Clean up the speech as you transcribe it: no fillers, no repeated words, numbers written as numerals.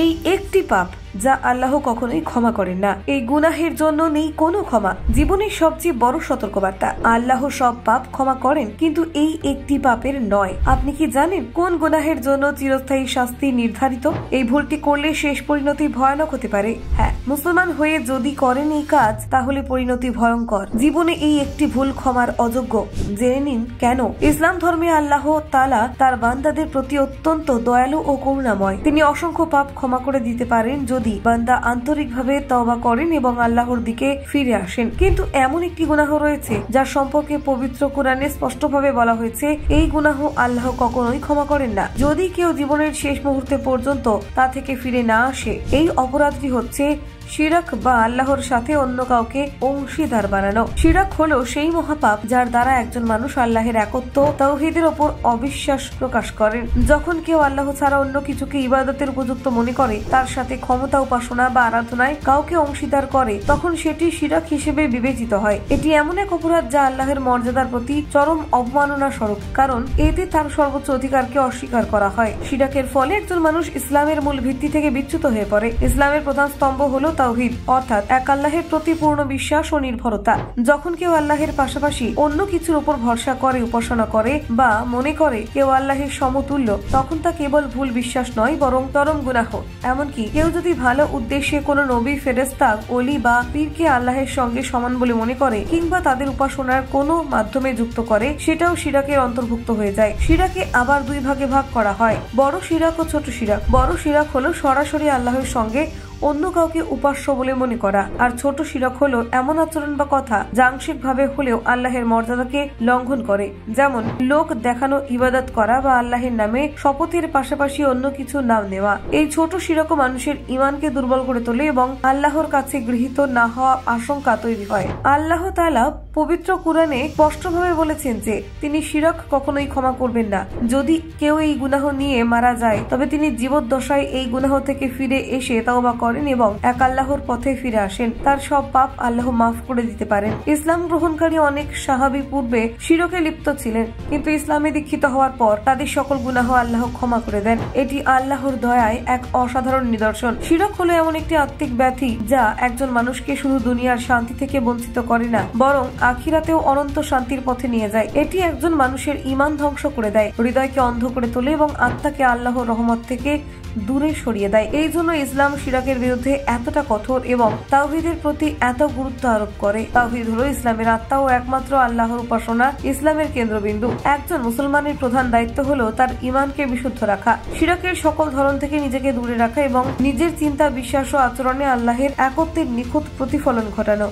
এই একটি পাপ যা আল্লাহ কখনোই ক্ষমা করেন না। এই গুনাহের জন্য নেই কোনো ক্ষমা। জীবনের সবচেয়ে বড় সতর্কবার্তা, আল্লাহ সব পাপ ক্ষমা করেন, কিন্তু এই একটি পাপের নয়। আপনি কি জানেন কোন গুনাহের জন্য চিরস্থায়ী শাস্তি নির্ধারিত? এই ভুলটি করলে শেষ পরিণতি ভয়ানক হতে পারে। হ্যাঁ, মুসলমান হয়ে যদি করেন এই কাজ, তাহলে পরিণতি ভয়ঙ্কর। জীবনে এই একটি ভুল ক্ষমার অযোগ্য। জেনে নিন কেন। ইসলাম ধর্মে আল্লাহ তাআলা তার বান্দাদের প্রতি অত্যন্ত দয়ালু ও করুণাময়। তিনি অসংখ্য পাপ ক্ষমা করে দিতে পারেন যদি বান্দা আন্তরিকভাবে তওবা করেন এবং আল্লাহর দিকে ফিরে আসেন। কিন্তু এমন একটি গুনাহ রয়েছে যার সম্পর্কে পবিত্র কোরআনে স্পষ্টভাবে বলা হয়েছে, এই গুনাহ আল্লাহ কখনোই ক্ষমা করেন না যদি কেউ জীবনের শেষ মুহূর্তে পর্যন্ত তা থেকে ফিরে না আসে। এই অপরাধটি হচ্ছে শিরক বা আল্লাহর সাথে অন্য কাউকে অংশীদার বানানো। শিরক হলো সেই মহাপাপ যার দ্বারা একজন মানুষ আল্লাহের একত্ব তাওহীদের ওপর অবিশ্বাস প্রকাশ করেন। যখন কেউ আল্লাহ ছাড়া অন্য কিছুকে ইবাদতের উপযুক্ত মনে করে, তার সাথে ক্ষমতা উপাসনা বা আরাধনায় কাউকে অংশীদার করে, তখন সেটি শিরক হিসেবে বিবেচিত হয়। এটি এমন এক অপরাধ যা আল্লাহের মর্যাদার প্রতি চরম অবমাননা স্বরূপ, কারণ এতে তার সর্বোচ্চ অধিকারকে অস্বীকার করা হয়। শিরকের ফলে একজন মানুষ ইসলামের মূল ভিত্তি থেকে বিচ্যুত হয়ে পড়ে। ইসলামের প্রধান স্তম্ভ হলো তাওহীদ, অর্থাৎ এক আল্লাহের প্রতি পূর্ণ বিশ্বাস ও নির্ভরতা। যখন কেউ আল্লাহের পাশাপাশি অন্য কিছুর উপর ভরসা করে, উপাসনা করে বা মনে করে কেউ আল্লাহের সমতুল্য, তখন তা কেবল ভুল বিশ্বাস নয়, বরং চরম গুনাহ। এমনকি কেউ যদি ভালো উদ্দেশ্যে কোনো নবী, ফেরেশতা, ওলি বা পীরকে আল্লাহের সঙ্গে সমান বলে মনে করে কিংবা তাদের উপাসনার কোনো মাধ্যমে যুক্ত করে, সেটাও শিরকের অন্তর্ভুক্ত হয়ে যায়। শিরকে আবার দুই ভাগে ভাগ করা হয়, বড় শিরক ও ছোট শিরক। বড় শিরক হলো সরাসরি আল্লাহের সঙ্গে অন্য কাউকে উপাস্য বলে মনে করা, আর ছোট শিরক হলো এমন আচরণ বা কথা যা আংশিক ভাবে হলেও আল্লাহের মর্যাদাকে লঙ্ঘন করে, যেমন লোক দেখানো ইবাদত করা বা আল্লাহের নামে শপথের পাশাপাশি অন্য কিছু নাম নেওয়া। এই ছোট শিরক মানুষের ঈমানকে দুর্বল করে তোলে এবং আল্লাহর কাছে গৃহীত না হওয়া আশঙ্কা তৈরি হয়। আল্লাহ তাআলা পবিত্র কুরআনে স্পষ্টভাবে বলেছেন যে তিনি শিরক কখনোই ক্ষমা করবেন না। যদি কেউ এই গুনাহ নিয়ে মারা যায়, তবে তিনি জীবদ্দশায় এই গুনাহ থেকে ফিরে এসে তাওবা করেন এবং এক আল্লাহর পথে ফিরে আসেন, তার সব পাপ আল্লাহ মাফ করে দিতে পারেন। ইসলাম গ্রহণকারী অনেক সাহাবী পূর্বে শিরকে লিপ্ত ছিলেন, কিন্তু ইসলামে দীক্ষিত হওয়ার পর তাদের সকল গুনাহ আল্লাহ ক্ষমা করে দেন। এটি আল্লাহর দয়ায় এক অসাধারণ নিদর্শন। শিরক হলো এমন একটি আত্মিক ব্যাধি যা একজন মানুষকে শুধু দুনিয়ার শান্তি থেকে বঞ্চিত করে না, বরং আখিরাতেও অনন্ত শান্তির পথে নিয়ে যায়। এটি একজন মানুষের ঈমান ধ্বংস করে দেয়, হৃদয়কে অন্ধ করে তোলে এবং আত্মাকে আল্লাহর রহমত থেকে দূরে সরিয়ে দেয়। এই জন্য ইসলাম শিরকের বিরুদ্ধে এতটা কঠোর এবং তাওহীদের প্রতি এত গুরুত্ব আরোপ করে। তাওহীদ হলো ইসলামের আত্মা ও একমাত্র আল্লাহর উপাসনা, ইসলামের কেন্দ্রবিন্দু। একজন মুসলমানের প্রধান দায়িত্ব হলো তার ঈমানকে বিশুদ্ধ রাখা, শিরকের সকল ধরন থেকে নিজেকে দূরে রাখা এবং নিজের চিন্তা, বিশ্বাস ও আচরণে আল্লাহের একত্বের নিখুঁত প্রতিফলন ঘটানো।